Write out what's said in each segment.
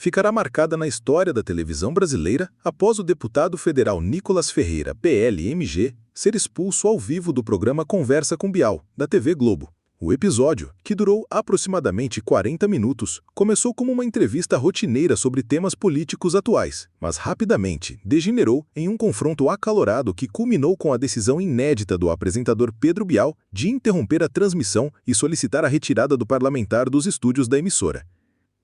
ficará marcada na história da televisão brasileira após o deputado federal Nicolas Ferreira, PL-MG, ser expulso ao vivo do programa Conversa com Bial, da TV Globo. O episódio, que durou aproximadamente 40 minutos, começou como uma entrevista rotineira sobre temas políticos atuais, mas rapidamente degenerou em um confronto acalorado que culminou com a decisão inédita do apresentador Pedro Bial de interromper a transmissão e solicitar a retirada do parlamentar dos estúdios da emissora.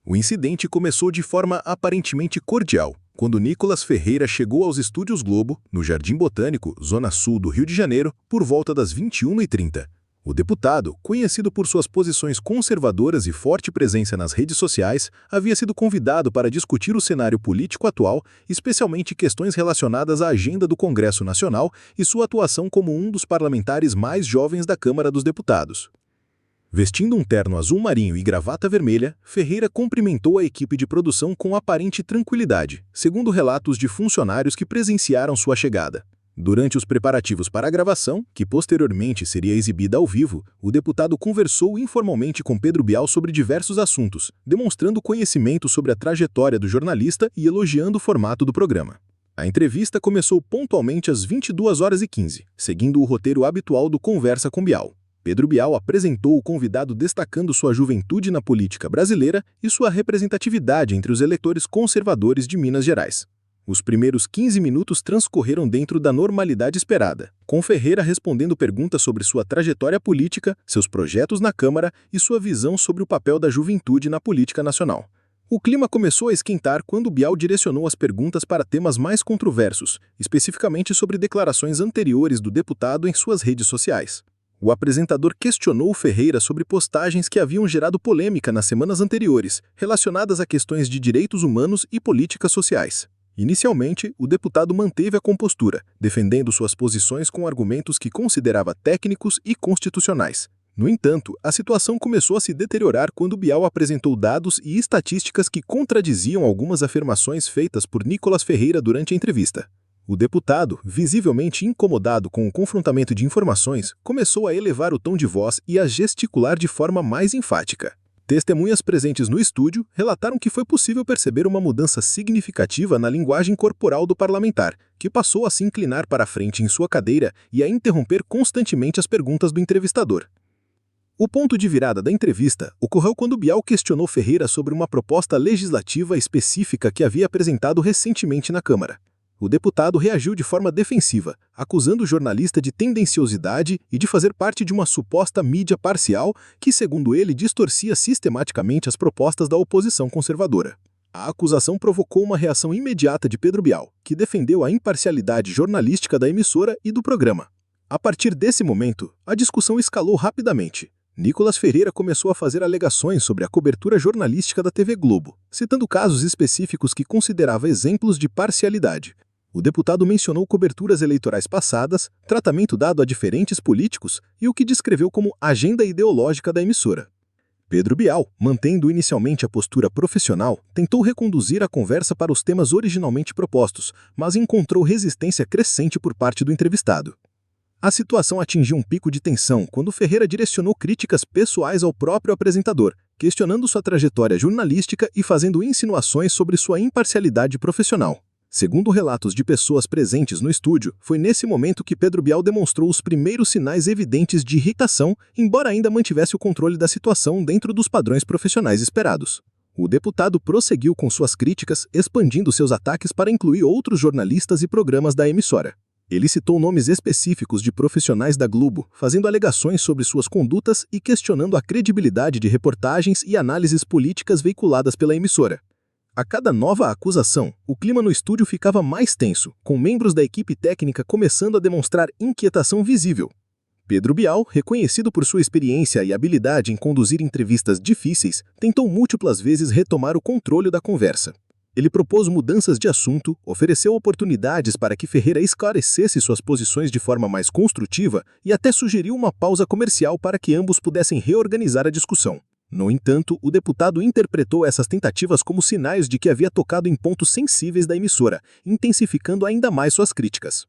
O incidente começou de forma aparentemente cordial, quando Nicolas Ferreira chegou aos estúdios Globo, no Jardim Botânico, zona sul do Rio de Janeiro, por volta das 21h30. O deputado, conhecido por suas posições conservadoras e forte presença nas redes sociais, havia sido convidado para discutir o cenário político atual, especialmente questões relacionadas à agenda do Congresso Nacional e sua atuação como um dos parlamentares mais jovens da Câmara dos Deputados. Vestindo um terno azul marinho e gravata vermelha, Ferreira cumprimentou a equipe de produção com aparente tranquilidade, segundo relatos de funcionários que presenciaram sua chegada. Durante os preparativos para a gravação, que posteriormente seria exibida ao vivo, o deputado conversou informalmente com Pedro Bial sobre diversos assuntos, demonstrando conhecimento sobre a trajetória do jornalista e elogiando o formato do programa. A entrevista começou pontualmente às 22h15, seguindo o roteiro habitual do Conversa com Bial. Pedro Bial apresentou o convidado destacando sua juventude na política brasileira e sua representatividade entre os eleitores conservadores de Minas Gerais. Os primeiros 15 minutos transcorreram dentro da normalidade esperada, com Ferreira respondendo perguntas sobre sua trajetória política, seus projetos na Câmara e sua visão sobre o papel da juventude na política nacional. O clima começou a esquentar quando Bial direcionou as perguntas para temas mais controversos, especificamente sobre declarações anteriores do deputado em suas redes sociais. O apresentador questionou Ferreira sobre postagens que haviam gerado polêmica nas semanas anteriores, relacionadas a questões de direitos humanos e políticas sociais. Inicialmente, o deputado manteve a compostura, defendendo suas posições com argumentos que considerava técnicos e constitucionais. No entanto, a situação começou a se deteriorar quando Bial apresentou dados e estatísticas que contradiziam algumas afirmações feitas por Nicolas Ferreira durante a entrevista. O deputado, visivelmente incomodado com o confrontamento de informações, começou a elevar o tom de voz e a gesticular de forma mais enfática. Testemunhas presentes no estúdio relataram que foi possível perceber uma mudança significativa na linguagem corporal do parlamentar, que passou a se inclinar para a frente em sua cadeira e a interromper constantemente as perguntas do entrevistador. O ponto de virada da entrevista ocorreu quando Bial questionou Ferreira sobre uma proposta legislativa específica que havia apresentado recentemente na Câmara. O deputado reagiu de forma defensiva, acusando o jornalista de tendenciosidade e de fazer parte de uma suposta mídia parcial que, segundo ele, distorcia sistematicamente as propostas da oposição conservadora. A acusação provocou uma reação imediata de Pedro Bial, que defendeu a imparcialidade jornalística da emissora e do programa. A partir desse momento, a discussão escalou rapidamente. Nicolas Ferreira começou a fazer alegações sobre a cobertura jornalística da TV Globo, citando casos específicos que considerava exemplos de parcialidade. O deputado mencionou coberturas eleitorais passadas, tratamento dado a diferentes políticos e o que descreveu como agenda ideológica da emissora. Pedro Bial, mantendo inicialmente a postura profissional, tentou reconduzir a conversa para os temas originalmente propostos, mas encontrou resistência crescente por parte do entrevistado. A situação atingiu um pico de tensão quando Ferreira direcionou críticas pessoais ao próprio apresentador, questionando sua trajetória jornalística e fazendo insinuações sobre sua imparcialidade profissional. Segundo relatos de pessoas presentes no estúdio, foi nesse momento que Pedro Bial demonstrou os primeiros sinais evidentes de irritação, embora ainda mantivesse o controle da situação dentro dos padrões profissionais esperados. O deputado prosseguiu com suas críticas, expandindo seus ataques para incluir outros jornalistas e programas da emissora. Ele citou nomes específicos de profissionais da Globo, fazendo alegações sobre suas condutas e questionando a credibilidade de reportagens e análises políticas veiculadas pela emissora. A cada nova acusação, o clima no estúdio ficava mais tenso, com membros da equipe técnica começando a demonstrar inquietação visível. Pedro Bial, reconhecido por sua experiência e habilidade em conduzir entrevistas difíceis, tentou múltiplas vezes retomar o controle da conversa. Ele propôs mudanças de assunto, ofereceu oportunidades para que Ferreira esclarecesse suas posições de forma mais construtiva e até sugeriu uma pausa comercial para que ambos pudessem reorganizar a discussão. No entanto, o deputado interpretou essas tentativas como sinais de que havia tocado em pontos sensíveis da emissora, intensificando ainda mais suas críticas.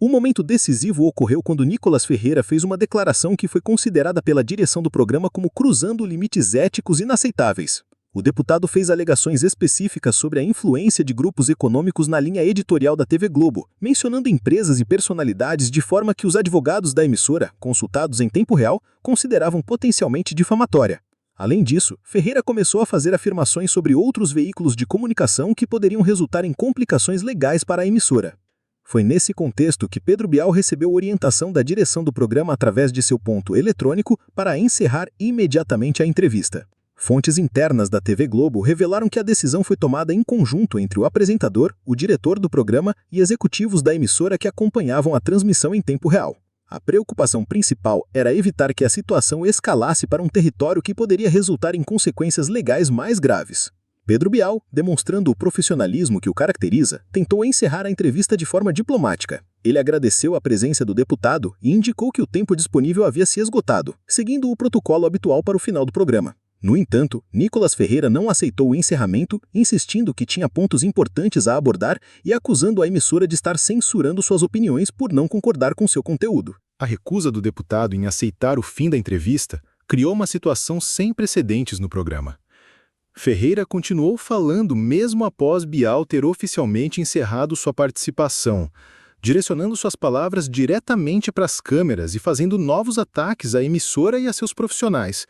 O momento decisivo ocorreu quando Nicolas Ferreira fez uma declaração que foi considerada pela direção do programa como cruzando limites éticos inaceitáveis. O deputado fez alegações específicas sobre a influência de grupos econômicos na linha editorial da TV Globo, mencionando empresas e personalidades de forma que os advogados da emissora, consultados em tempo real, consideravam potencialmente difamatória. Além disso, Ferreira começou a fazer afirmações sobre outros veículos de comunicação que poderiam resultar em complicações legais para a emissora. Foi nesse contexto que Pedro Bial recebeu orientação da direção do programa através de seu ponto eletrônico para encerrar imediatamente a entrevista. Fontes internas da TV Globo revelaram que a decisão foi tomada em conjunto entre o apresentador, o diretor do programa e executivos da emissora que acompanhavam a transmissão em tempo real. A preocupação principal era evitar que a situação escalasse para um território que poderia resultar em consequências legais mais graves. Pedro Bial, demonstrando o profissionalismo que o caracteriza, tentou encerrar a entrevista de forma diplomática. Ele agradeceu a presença do deputado e indicou que o tempo disponível havia se esgotado, seguindo o protocolo habitual para o final do programa. No entanto, Nicolas Ferreira não aceitou o encerramento, insistindo que tinha pontos importantes a abordar e acusando a emissora de estar censurando suas opiniões por não concordar com seu conteúdo. A recusa do deputado em aceitar o fim da entrevista criou uma situação sem precedentes no programa. Ferreira continuou falando mesmo após Bial ter oficialmente encerrado sua participação, direcionando suas palavras diretamente para as câmeras e fazendo novos ataques à emissora e a seus profissionais.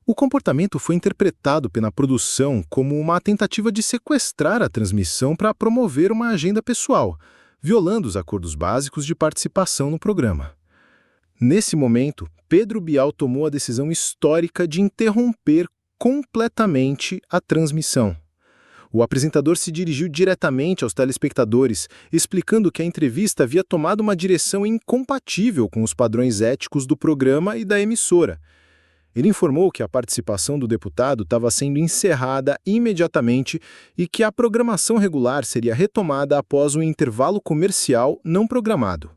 O comportamento foi interpretado pela produção como uma tentativa de sequestrar a transmissão para promover uma agenda pessoal, violando os acordos básicos de participação no programa. Nesse momento, Pedro Bial tomou a decisão histórica de interromper completamente a transmissão. O apresentador se dirigiu diretamente aos telespectadores, explicando que a entrevista havia tomado uma direção incompatível com os padrões éticos do programa e da emissora. Ele informou que a participação do deputado estava sendo encerrada imediatamente e que a programação regular seria retomada após um intervalo comercial não programado.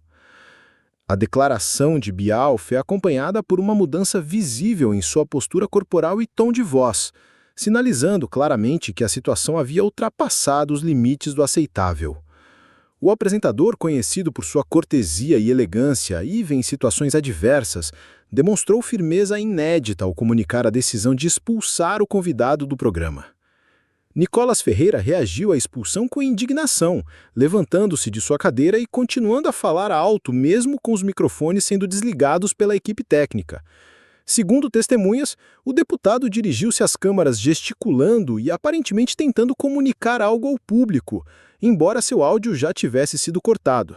A declaração de Bial foi acompanhada por uma mudança visível em sua postura corporal e tom de voz, sinalizando claramente que a situação havia ultrapassado os limites do aceitável. O apresentador, conhecido por sua cortesia e elegância, em situações adversas, demonstrou firmeza inédita ao comunicar a decisão de expulsar o convidado do programa. Nicolas Ferreira reagiu à expulsão com indignação, levantando-se de sua cadeira e continuando a falar alto, mesmo com os microfones sendo desligados pela equipe técnica. Segundo testemunhas, o deputado dirigiu-se às câmaras gesticulando e aparentemente tentando comunicar algo ao público, embora seu áudio já tivesse sido cortado.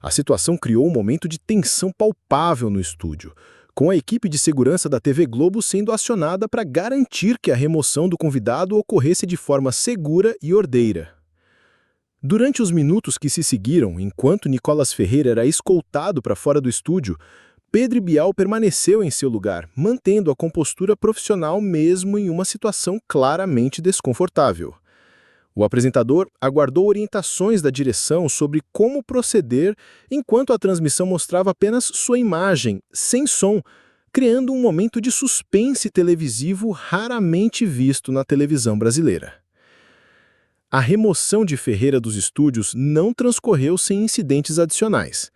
A situação criou um momento de tensão palpável no estúdio, com a equipe de segurança da TV Globo sendo acionada para garantir que a remoção do convidado ocorresse de forma segura e ordeira. Durante os minutos que se seguiram, enquanto Nicolas Ferreira era escoltado para fora do estúdio, Pedro Bial permaneceu em seu lugar, mantendo a compostura profissional mesmo em uma situação claramente desconfortável. O apresentador aguardou orientações da direção sobre como proceder enquanto a transmissão mostrava apenas sua imagem, sem som, criando um momento de suspense televisivo raramente visto na televisão brasileira. A remoção de Ferreira dos estúdios não transcorreu sem incidentes adicionais.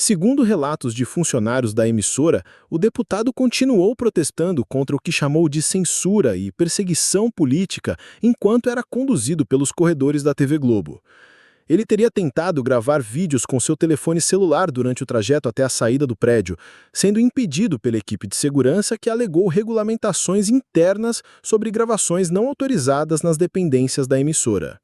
Segundo relatos de funcionários da emissora, o deputado continuou protestando contra o que chamou de censura e perseguição política enquanto era conduzido pelos corredores da TV Globo. Ele teria tentado gravar vídeos com seu telefone celular durante o trajeto até a saída do prédio, sendo impedido pela equipe de segurança que alegou regulamentações internas sobre gravações não autorizadas nas dependências da emissora.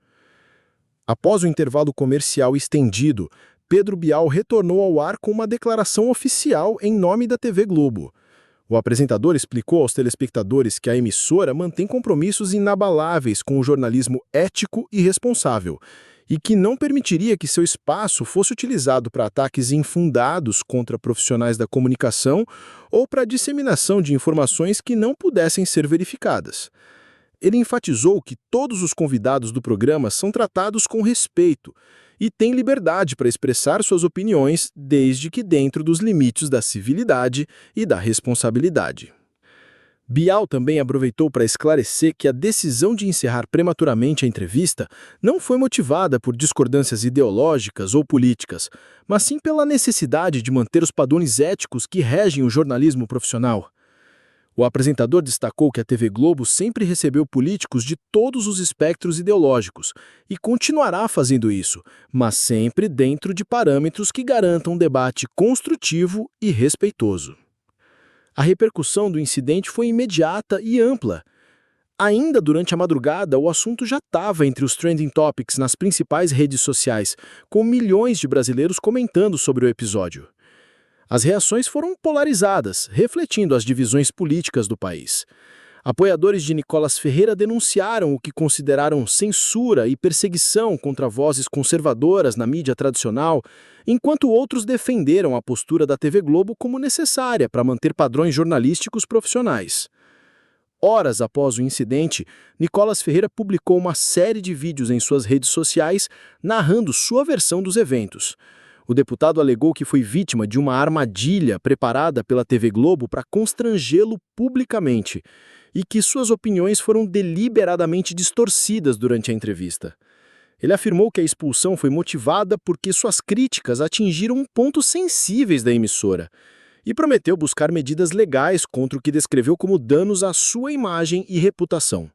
Após o intervalo comercial estendido, Pedro Bial retornou ao ar com uma declaração oficial em nome da TV Globo. O apresentador explicou aos telespectadores que a emissora mantém compromissos inabaláveis com o jornalismo ético e responsável, e que não permitiria que seu espaço fosse utilizado para ataques infundados contra profissionais da comunicação ou para a disseminação de informações que não pudessem ser verificadas. Ele enfatizou que todos os convidados do programa são tratados com respeito e têm liberdade para expressar suas opiniões, desde que dentro dos limites da civilidade e da responsabilidade. Bial também aproveitou para esclarecer que a decisão de encerrar prematuramente a entrevista não foi motivada por discordâncias ideológicas ou políticas, mas sim pela necessidade de manter os padrões éticos que regem o jornalismo profissional. O apresentador destacou que a TV Globo sempre recebeu políticos de todos os espectros ideológicos e continuará fazendo isso, mas sempre dentro de parâmetros que garantam um debate construtivo e respeitoso. A repercussão do incidente foi imediata e ampla. Ainda durante a madrugada, o assunto já estava entre os trending topics nas principais redes sociais, com milhões de brasileiros comentando sobre o episódio. As reações foram polarizadas, refletindo as divisões políticas do país. Apoiadores de Nicolas Ferreira denunciaram o que consideraram censura e perseguição contra vozes conservadoras na mídia tradicional, enquanto outros defenderam a postura da TV Globo como necessária para manter padrões jornalísticos profissionais. Horas após o incidente, Nicolas Ferreira publicou uma série de vídeos em suas redes sociais narrando sua versão dos eventos. O deputado alegou que foi vítima de uma armadilha preparada pela TV Globo para constrangê-lo publicamente e que suas opiniões foram deliberadamente distorcidas durante a entrevista. Ele afirmou que a expulsão foi motivada porque suas críticas atingiram pontos sensíveis da emissora e prometeu buscar medidas legais contra o que descreveu como danos à sua imagem e reputação.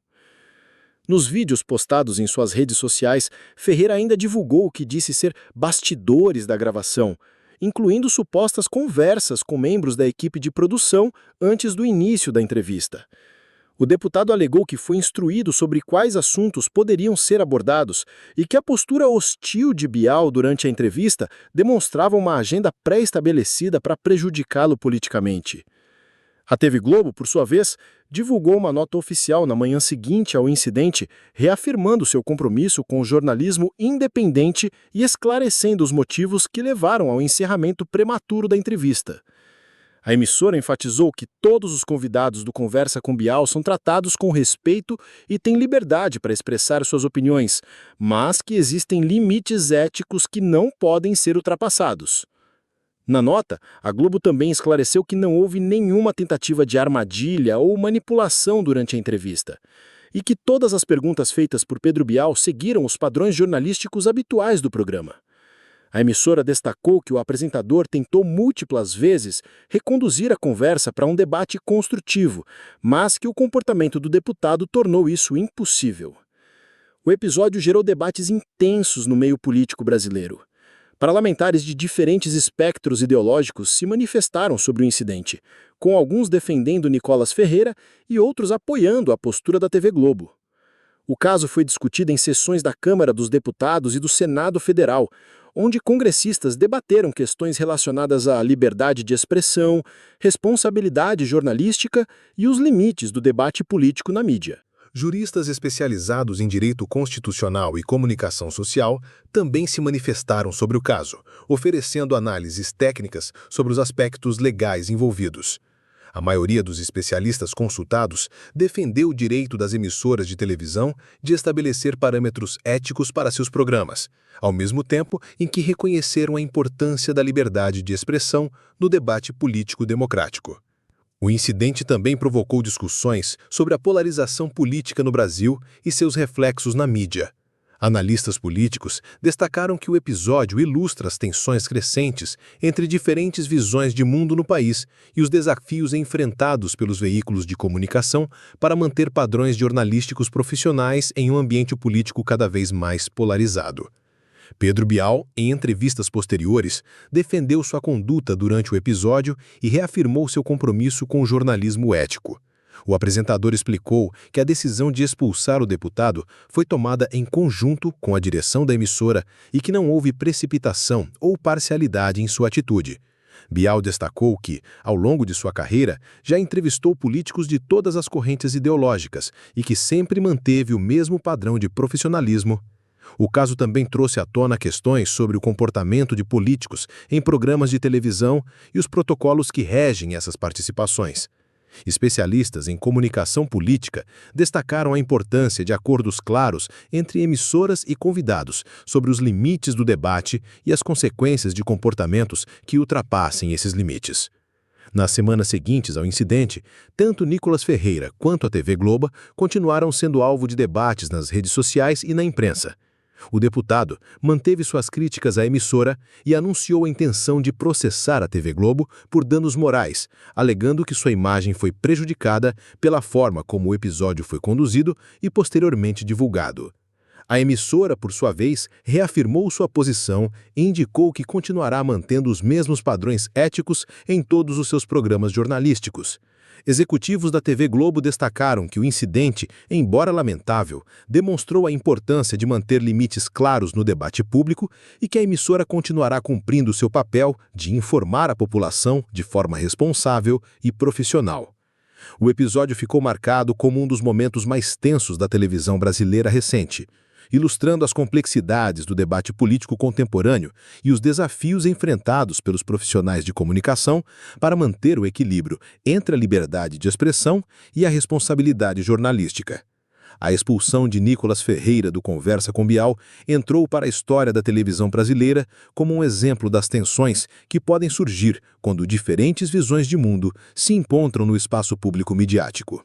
Nos vídeos postados em suas redes sociais, Ferreira ainda divulgou o que disse ser bastidores da gravação, incluindo supostas conversas com membros da equipe de produção antes do início da entrevista. O deputado alegou que foi instruído sobre quais assuntos poderiam ser abordados e que a postura hostil de Bial durante a entrevista demonstrava uma agenda pré-estabelecida para prejudicá-lo politicamente. A TV Globo, por sua vez, divulgou uma nota oficial na manhã seguinte ao incidente, reafirmando seu compromisso com o jornalismo independente e esclarecendo os motivos que levaram ao encerramento prematuro da entrevista. A emissora enfatizou que todos os convidados do Conversa com Bial são tratados com respeito e têm liberdade para expressar suas opiniões, mas que existem limites éticos que não podem ser ultrapassados. Na nota, a Globo também esclareceu que não houve nenhuma tentativa de armadilha ou manipulação durante a entrevista, e que todas as perguntas feitas por Pedro Bial seguiram os padrões jornalísticos habituais do programa. A emissora destacou que o apresentador tentou múltiplas vezes reconduzir a conversa para um debate construtivo, mas que o comportamento do deputado tornou isso impossível. O episódio gerou debates intensos no meio político brasileiro. Parlamentares de diferentes espectros ideológicos se manifestaram sobre o incidente, com alguns defendendo Nicolas Ferreira e outros apoiando a postura da TV Globo. O caso foi discutido em sessões da Câmara dos Deputados e do Senado Federal, onde congressistas debateram questões relacionadas à liberdade de expressão, responsabilidade jornalística e os limites do debate político na mídia. Juristas especializados em direito constitucional e comunicação social também se manifestaram sobre o caso, oferecendo análises técnicas sobre os aspectos legais envolvidos. A maioria dos especialistas consultados defendeu o direito das emissoras de televisão de estabelecer parâmetros éticos para seus programas, ao mesmo tempo em que reconheceram a importância da liberdade de expressão no debate político democrático. O incidente também provocou discussões sobre a polarização política no Brasil e seus reflexos na mídia. Analistas políticos destacaram que o episódio ilustra as tensões crescentes entre diferentes visões de mundo no país e os desafios enfrentados pelos veículos de comunicação para manter padrões jornalísticos profissionais em um ambiente político cada vez mais polarizado. Pedro Bial, em entrevistas posteriores, defendeu sua conduta durante o episódio e reafirmou seu compromisso com o jornalismo ético. O apresentador explicou que a decisão de expulsar o deputado foi tomada em conjunto com a direção da emissora e que não houve precipitação ou parcialidade em sua atitude. Bial destacou que, ao longo de sua carreira, já entrevistou políticos de todas as correntes ideológicas e que sempre manteve o mesmo padrão de profissionalismo. O caso também trouxe à tona questões sobre o comportamento de políticos em programas de televisão e os protocolos que regem essas participações. Especialistas em comunicação política destacaram a importância de acordos claros entre emissoras e convidados sobre os limites do debate e as consequências de comportamentos que ultrapassem esses limites. Nas semanas seguintes ao incidente, tanto Nicolas Ferreira quanto a TV Globo continuaram sendo alvo de debates nas redes sociais e na imprensa. O deputado manteve suas críticas à emissora e anunciou a intenção de processar a TV Globo por danos morais, alegando que sua imagem foi prejudicada pela forma como o episódio foi conduzido e posteriormente divulgado. A emissora, por sua vez, reafirmou sua posição e indicou que continuará mantendo os mesmos padrões éticos em todos os seus programas jornalísticos. Executivos da TV Globo destacaram que o incidente, embora lamentável, demonstrou a importância de manter limites claros no debate público e que a emissora continuará cumprindo seu papel de informar a população de forma responsável e profissional. O episódio ficou marcado como um dos momentos mais tensos da televisão brasileira recente, ilustrando as complexidades do debate político contemporâneo e os desafios enfrentados pelos profissionais de comunicação para manter o equilíbrio entre a liberdade de expressão e a responsabilidade jornalística. A expulsão de Nicolas Ferreira do Conversa com Bial entrou para a história da televisão brasileira como um exemplo das tensões que podem surgir quando diferentes visões de mundo se encontram no espaço público midiático.